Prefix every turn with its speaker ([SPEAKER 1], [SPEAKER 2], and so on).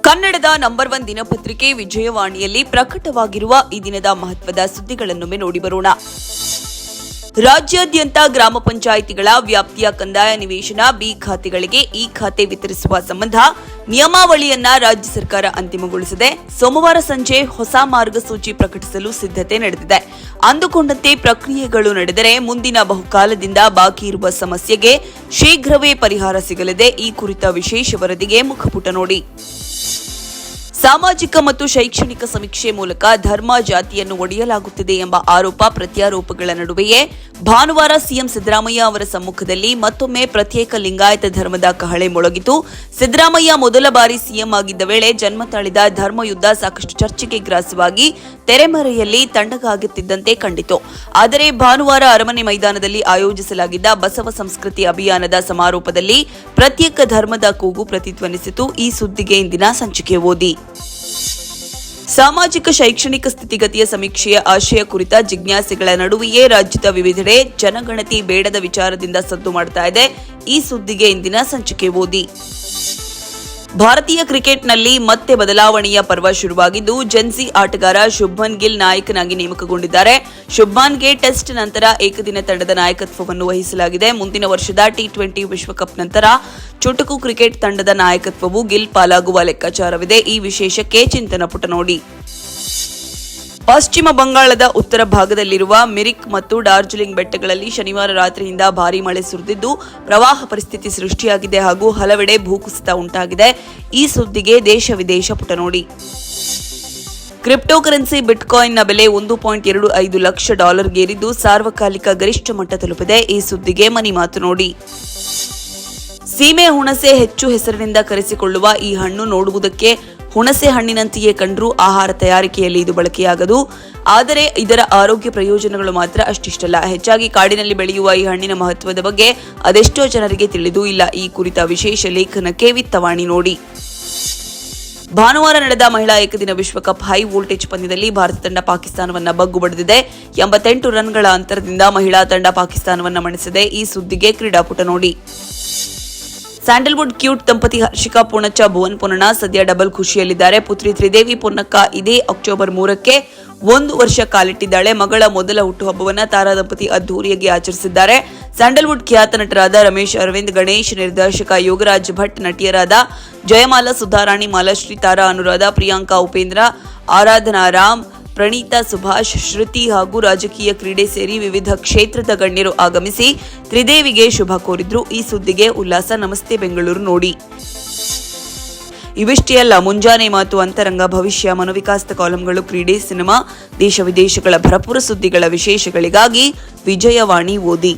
[SPEAKER 1] ಕನ್ನಡದ ನಂಬರ್ 1 ದಿನಪತ್ರಿಕೆ ವಿಜಯವಾಣಿಯಲ್ಲಿ ಪ್ರಕಟವಾಗಿರುವ ಈ ದಿನದ ಮಹತ್ವದ ಸುದ್ದಿಗಳನ್ನೊಮ್ಮೆ ನೋಡಿ ಬರೋಣ. ರಾಜ್ಯಾದ್ಯಂತ ಗ್ರಾಮ ಪಂಚಾಯಿತಿಗಳ ವ್ಯಾಪ್ತಿಯ ಕಂದಾಯ ನಿವೇಶನ ಬಿ ಖಾತೆಗಳಿಗೆ ಈ ಖಾತೆ ವಿತರಿಸುವ ಸಂಬಂಧ ನಿಯಮಾವಳಿಯನ್ನ ರಾಜ್ಯ ಸರ್ಕಾರ ಅಂತಿಮಗೊಳಿಸಿದೆ. ಸೋಮವಾರ ಸಂಜೆ ಹೊಸ ಮಾರ್ಗಸೂಚಿ ಪ್ರಕಟಿಸಲು ಸಿದ್ಧತೆ ನಡೆದಿದೆ. ಅಂದುಕೊಂಡಂತೆ ಪ್ರಕ್ರಿಯೆಗಳು ನಡೆದರೆ ಮುಂದಿನ ಬಹುಕಾಲದಿಂದ ಬಾಕಿ ಇರುವ ಸಮಸ್ಯೆಗೆ ಶೀಘ್ರವೇ ಪರಿಹಾರ ಸಿಗಲಿದೆ. ಈ ಕುರಿತ ವಿಶೇಷ ವರದಿಗೆ ಮುಖಪುಟ ನೋಡಿ. ಸಾಮಾಜಿಕ ಮತ್ತು ಶೈಕ್ಷಣಿಕ ಸಮೀಕ್ಷೆ ಮೂಲಕ ಧರ್ಮ ಜಾತಿಯನ್ನು ಒಡೆಯಲಾಗುತ್ತಿದೆ ಎಂಬ ಆರೋಪ ಪ್ರತ್ಯಾರೋಪಗಳ ನಡುವೆಯೇ ಭಾನುವಾರ ಸಿಎಂ ಸಿದ್ದರಾಮಯ್ಯ ಅವರ ಸಮ್ಮುಖದಲ್ಲಿ ಮತ್ತೊಮ್ಮೆ ಪ್ರತ್ಯೇಕ ಲಿಂಗಾಯತ ಧರ್ಮದ ಕಹಳೆ ಮೊಳಗಿತು. ಸಿದ್ದರಾಮಯ್ಯ ಮೊದಲ ಬಾರಿ ಸಿಎಂ ಆಗಿದ್ದ ವೇಳೆ ಜನ್ಮ ತಾಳಿದ ಧರ್ಮಯುದ್ಧ ಸಾಕಷ್ಟು ಚರ್ಚೆಗೆ ಗ್ರಾಸವಾಗಿ ತೆರೆಮರೆಯಲ್ಲಿ ತಣ್ಣಗಾಗುತ್ತಿದ್ದಂತೆ ಕಂಡಿತು. ಆದರೆ ಭಾನುವಾರ ಅರಮನೆ ಮೈದಾನದಲ್ಲಿ ಆಯೋಜಿಸಲಾಗಿದ್ದ ಬಸವ ಸಂಸ್ಕೃತಿ ಅಭಿಯಾನದ ಸಮಾರೋಪದಲ್ಲಿ ಪ್ರತ್ಯೇಕ ಧರ್ಮದ ಕೂಗು ಪ್ರತಿಧ್ವನಿಸಿತು. ಈ ಸುದ್ದಿಗೆ ಇಂದಿನ ಸಂಚಿಕೆ ಓದಿ. ಸಾಮಾಜಿಕ ಶೈಕ್ಷಣಿಕ ಸ್ಥಿತಿಗತಿಯ ಸಮೀಕ್ಷೆಯ ಆಶಯ ಕುರಿತ ಜಿಜ್ಞಾಸೆಗಳ ನಡುವೆಯೇ ರಾಜ್ಯದ ವಿವಿಧೆಡೆ ಜನಗಣತಿ ಬೇಡದ ವಿಚಾರದಿಂದ ಸದ್ದು ಮಾಡ್ತಾ ಇದೆ. ಈ ಸುದ್ದಿಗೆ ಇಂದಿನ ಸಂಚಿಕೆ ಓದಿ. ಭಾರತೀಯ ಕ್ರಿಕೆಟ್ನಲ್ಲಿ ಮತ್ತೆ ಬದಲಾವಣೆಯ ಪರ್ವ ಶುರುವಾಗಿದ್ದು ಜೆನ್ಸಿ ಆಟಗಾರ ಶುಭ್ಮನ್ ಗಿಲ್ ನಾಯಕನಾಗಿ ನೇಮಕಗೊಂಡಿದ್ದಾರೆ. ಶುಭ್ಮನ್ಗೆ ಟೆಸ್ಟ್ ನಂತರ ಏಕದಿನ ತಂಡದ ನಾಯಕತ್ವವನ್ನು ವಹಿಸಲಾಗಿದೆ. ಮುಂದಿನ ವರ್ಷದ ಟಿ20 ವಿಶ್ವಕಪ್ ನಂತರ ಚುಟುಕು ಕ್ರಿಕೆಟ್ ತಂಡದ ನಾಯಕತ್ವವು ಗಿಲ್ ಪಾಲಾಗುವ ಲೆಕ್ಕಾಚಾರವಿದೆ. ಈ ವಿಶೇಷಕ್ಕೆ ಚಿಂತನ ಪುಟ ನೋಡಿ. ಪಶ್ಚಿಮ ಬಂಗಾಳದ ಉತ್ತರ ಭಾಗದಲ್ಲಿರುವ ಮಿರಿಕ್ ಮತ್ತು ಡಾರ್ಜಿಲಿಂಗ್ ಬೆಟ್ಟಗಳಲ್ಲಿ ಶನಿವಾರ ರಾತ್ರಿಯಿಂದ ಭಾರೀ ಮಳೆ ಸುರಿದಿದ್ದು ಪ್ರವಾಹ ಪರಿಸ್ಥಿತಿ ಸೃಷ್ಟಿಯಾಗಿದೆ ಹಾಗೂ ಹಲವೆಡೆ ಭೂಕುಸಿತ ಉಂಟಾಗಿದೆ. ಈ ಸುದ್ದಿಗೆ ದೇಶ ವಿದೇಶ ಪುಟ ನೋಡಿ. ಕ್ರಿಪ್ಟೋ ಕರೆನ್ಸಿ ಬಿಟ್ಕಾಯಿನ್ನ ಬೆಲೆ $1.25 ಲಕ್ಷ ಗೇರಿದ್ದು ಸಾರ್ವಕಾಲಿಕ ಗರಿಷ್ಠ ಮಟ್ಟ ತಲುಪಿದೆ. ಈ ಸುದ್ದಿಗೆ ಮನಿ ಮಾತು ನೋಡಿ. ಸೀಮೆ ಹುಣಸೆ ಹೆಚ್ಚು ಹೆಸರಿನಿಂದ ಕರೆಸಿಕೊಳ್ಳುವ ಈ ಹಣ್ಣು ನೋಡುವುದಕ್ಕೆ ಹುಣಸೆ ಹಣ್ಣಿನಂತೆಯೇ ಕಂಡರೂ ಆಹಾರ ತಯಾರಿಕೆಯಲ್ಲಿ ಇದು ಬಳಕೆಯಾಗದು. ಆದರೆ ಇದರ ಆರೋಗ್ಯ ಪ್ರಯೋಜನಗಳು ಮಾತ್ರ ಅಷ್ಟಿಷ್ಟಲ್ಲ. ಹೆಚ್ಚಾಗಿ ಕಾಡಿನಲ್ಲಿ ಬೆಳೆಯುವ ಈ ಹಣ್ಣಿನ ಮಹತ್ವದ ಬಗ್ಗೆ ಅದೆಷ್ಟೋ ಜನರಿಗೆ ತಿಳಿದೂ ಇಲ್ಲ. ಈ ಕುರಿತ ವಿಶೇಷ ಲೇಖನಕ್ಕೆ ವಿತ್ತವಾಣಿ ನೋಡಿ. ಭಾನುವಾರ ನಡೆದ ಮಹಿಳಾ ಏಕದಿನ ವಿಶ್ವಕಪ್ ಹೈ ವೋಲ್ಟೇಜ್ ಪಂದ್ಯದಲ್ಲಿ ಭಾರತ ತಂಡ ಪಾಕಿಸ್ತಾನವನ್ನ ಬಗ್ಗು ಬಡಿದಿದೆ. 88 ರನ್ಗಳ ಅಂತರದಿಂದ ಮಹಿಳಾ ತಂಡ ಪಾಕಿಸ್ತಾನವನ್ನ ಮಣಿಸಿದೆ. ಈ ಸುದ್ದಿಗೆ ಕ್ರೀಡಾಪುಟ ನೋಡಿ. ಸ್ಯಾಂಡಲ್ವುಡ್ ಕ್ಯೂಟ್ ದಂಪತಿ ಹರ್ಷಿಕಾ ಪೂರ್ಣಚ್ಚ ಭುವನ್ ಪೊನ್ನಣ್ಣ ಸದ್ಯ ಡಬಲ್ ಖುಷಿಯಲ್ಲಿದ್ದಾರೆ. ಪುತ್ರಿ ತ್ರಿದೇವಿ ಪೊನ್ನಕ್ಕ ಇದೇ ಅಕ್ಟೋಬರ್ 3ಕ್ಕೆ 1 ವರ್ಷ ಕಾಲಿಟ್ಟಿದ್ದಾಳೆ. ಮಗಳ ಮೊದಲ ಹುಟ್ಟುಹಬ್ಬವನ್ನ ತಾರಾ ದಂಪತಿ ಅದ್ದೂರಿಯಾಗಿ ಆಚರಿಸಿದ್ದಾರೆ. ಸ್ಯಾಂಡಲ್ವುಡ್ ಖ್ಯಾತ ನಟರಾದ ರಮೇಶ್ ಅರವಿಂದ್, ಗಣೇಶ್, ನಿರ್ದೇಶಕ ಯೋಗರಾಜ್ ಭಟ್, ನಟಿಯರಾದ ಜಯಮಾಲಾ, ಸುಧಾರಾಣಿ, ಮಾಲಾಶ್ರೀ, ತಾರಾ ಅನುರಾಧ, ಪ್ರಿಯಾಂಕಾ ಉಪೇಂದ್ರ, ಆರಾಧನಾ ರಾಮ್, ಪ್ರಣೀತಾ ಸುಭಾಷ್, ಶ್ರುತಿ ಹಾಗೂ ರಾಜಕೀಯ ಕ್ರೀಡೆ ಸೇರಿ ವಿವಿಧ ಕ್ಷೇತ್ರದ ಗಣ್ಯರು ಆಗಮಿಸಿ ತ್ರಿದೇವಿಗೆ ಶುಭ ಕೋರಿದ್ರು. ಈ ಸುದ್ದಿಗೆ ಉಲ್ಲಾಸ ನಮಸ್ತೆ ಬೆಂಗಳೂರು ನೋಡಿ. ಇವಿಷ್ಟೇ ಅಲ್ಲ, ಮುಂಜಾನೆ ಮಾತು, ಅಂತರಂಗ, ಭವಿಷ್ಯ, ಮನೋವಿಕಾಸದ ಕಾಲಂಗಳು, ಕ್ರೀಡೆ, ಸಿನಿಮಾ, ದೇಶ ವಿದೇಶಗಳ ಭರಪೂರ ಸುದ್ದಿಗಳ ವಿಶೇಷಗಳಿಗಾಗಿ ವಿಜಯವಾಣಿ ಓದಿ.